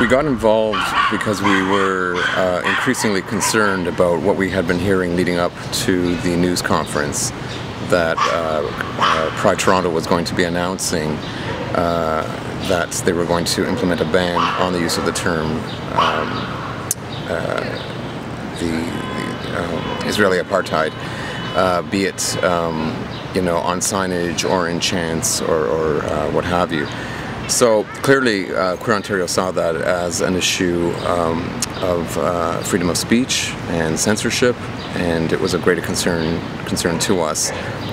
we got involved because we were increasingly concerned about what we had been hearing leading up to the news conference that Pride Toronto was going to be announcing that they were going to implement a ban on the use of the term Israeli Apartheid, be it on signage or in chants or what have you. So clearly, Queer Ontario saw that as an issue of freedom of speech and censorship, and it was a great concern to us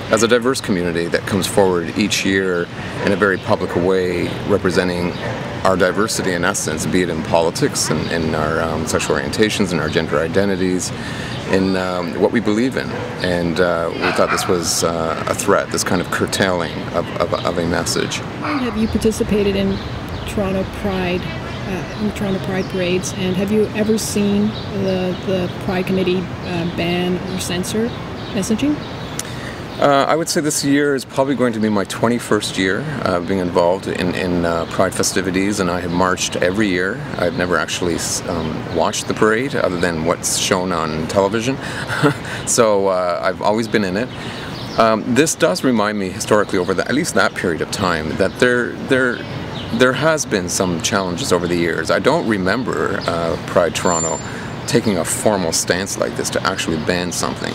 as a diverse community that comes forward each year in a very public way, representing our diversity in essence, be it in politics and in our sexual orientations and our gender identities, in what we believe in. And we thought this was a threat, this kind of curtailing of a message. Have you participated in Toronto Pride, parades, and have you ever seen the Pride Committee ban or censor messaging? I would say this year is probably going to be my 21st year being involved in Pride festivities, and I have marched every year. I've never actually watched the parade other than what's shown on television, so I've always been in it. This does remind me historically over at least that period of time that there has been some challenges over the years. I don't remember Pride Toronto taking a formal stance like this to actually ban something.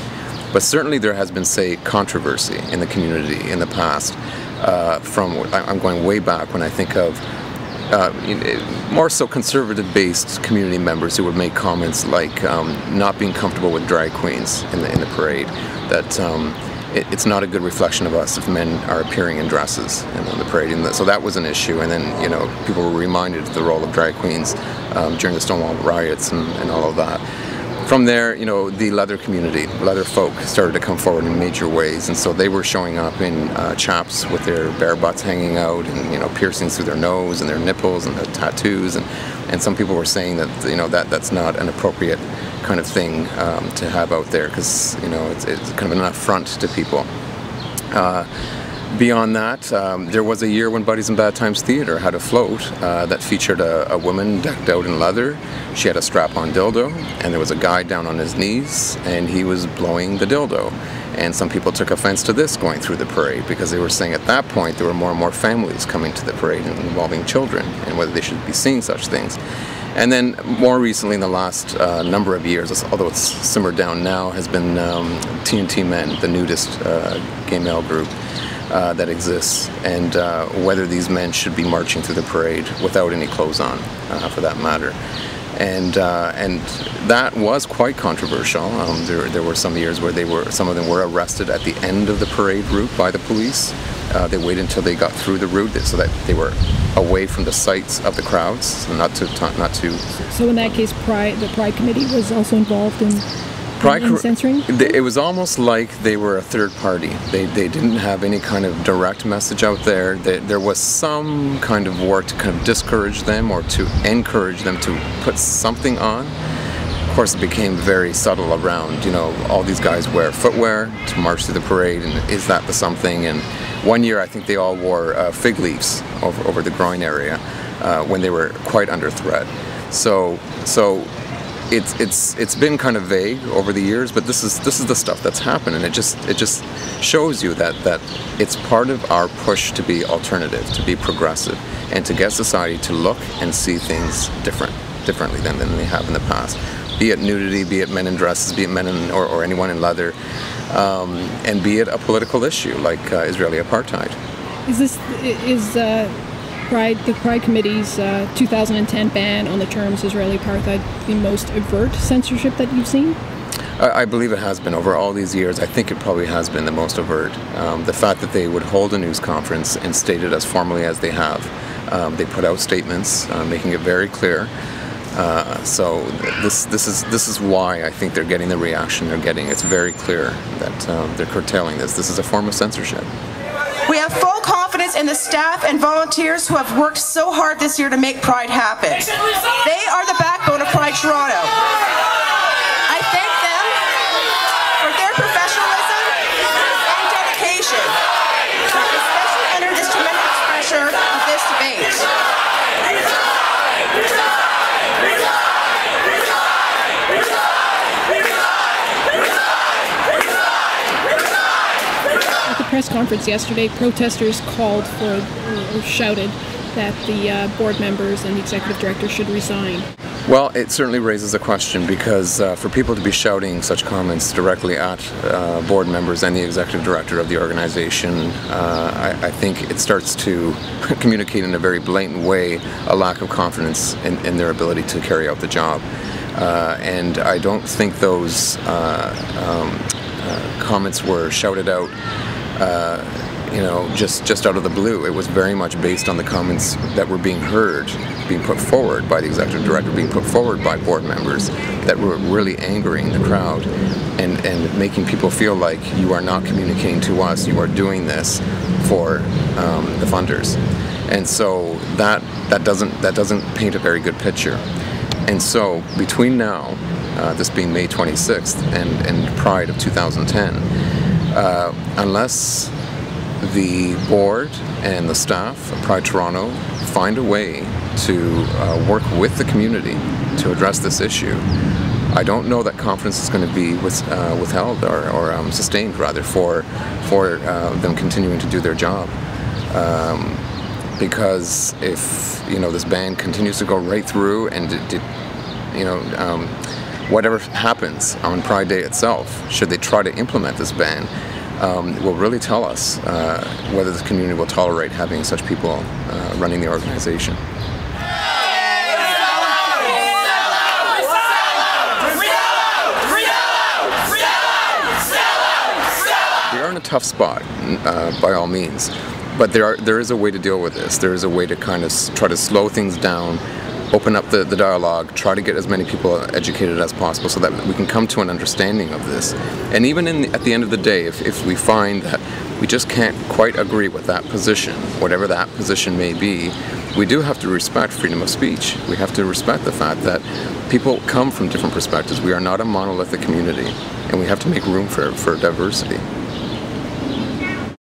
But certainly there has been, say, controversy in the community in the past. I'm going way back when I think of more so conservative-based community members who would make comments like not being comfortable with drag queens in the parade. That it's not a good reflection of us if men are appearing in dresses on the parade. And so that was an issue. And then people were reminded of the role of drag queens during the Stonewall riots and all of that. From there, the leather community, leather folk started to come forward in major ways, and so they were showing up in chaps with their bare butts hanging out and, piercings through their nose and their nipples and their tattoos, and some people were saying that, that's not an appropriate kind of thing to have out there because, it's kind of an affront to people. Beyond that, there was a year when Buddies in Bad Times Theatre had a float that featured a woman decked out in leather. She had a strap-on dildo, and there was a guy down on his knees, and he was blowing the dildo. And some people took offense to this going through the parade because they were saying at that point there were more and more families coming to the parade involving children and whether they should be seeing such things. And then more recently, in the last number of years, although it's simmered down now, has been TNT Men, the nudist gay male group that exists, and whether these men should be marching through the parade without any clothes on, for that matter. And that was quite controversial. There were some years where some of them were arrested at the end of the parade route by the police. They waited until they got through the route so that they were away from the sights of the crowds, so not to. So in that case, the Pride Committee was also involved in censoring? It was almost like they were a third party. They didn't have any kind of direct message out there. There was some kind of work to kind of discourage them or to encourage them to put something on. Of course, it became very subtle around, all these guys wear footwear to march through the parade, and is that the something? And one year I think they all wore fig leaves over the groin area when they were quite under threat. So it's been kind of vague over the years, but this is the stuff that's happened, and it just shows you that it's part of our push to be alternative, to be progressive, and to get society to look and see things differently than they have in the past. Be it nudity, be it men in dresses, be it men or anyone in leather, and be it a political issue like Israeli Apartheid. Is the Pride Committee's 2010 ban on the terms Israeli Apartheid the most overt censorship that you've seen? I believe it has been over all these years. I think it probably has been the most overt. The fact that they would hold a news conference and state it as formally as they have. They put out statements making it very clear. So this is why I think they're getting the reaction they're getting. It's very clear that they're curtailing this. This is a form of censorship. We have full confidence in the staff and volunteers who have worked so hard this year to make Pride happen. They are the backbone of Pride Toronto. I thank them for their professionalism and dedication, especially under this tremendous pressure of this debate. press conference yesterday, protesters called for, or shouted that the board members and the executive director should resign. Well, it certainly raises a question, because for people to be shouting such comments directly at board members and the executive director of the organization, I think it starts to communicate in a very blatant way a lack of confidence in their ability to carry out the job. And I don't think those comments were shouted out just out of the blue. It was very much based on the comments that were being heard, being put forward by the executive director, being put forward by board members, that were really angering the crowd and making people feel like you are not communicating to us, you are doing this for the funders. And so that doesn't paint a very good picture. And so between now, this being May 26th, and Pride of 2010, unless the board and the staff of Pride Toronto find a way to work with the community to address this issue, I don't know that confidence is going to be withheld or sustained, rather, for them continuing to do their job. Because if this ban continues to go right through, and whatever happens on Pride Day itself, should they try to implement this ban, will really tell us whether the community will tolerate having such people running the organization. We are in a tough spot, by all means, but there is a way to deal with this. There is a way to kind of try to slow things down, open up the dialogue, try to get as many people educated as possible so that we can come to an understanding of this. And even at the end of the day, if we find that we just can't quite agree with that position, whatever that position may be, we do have to respect freedom of speech. We have to respect the fact that people come from different perspectives. We are not a monolithic community, and we have to make room for diversity.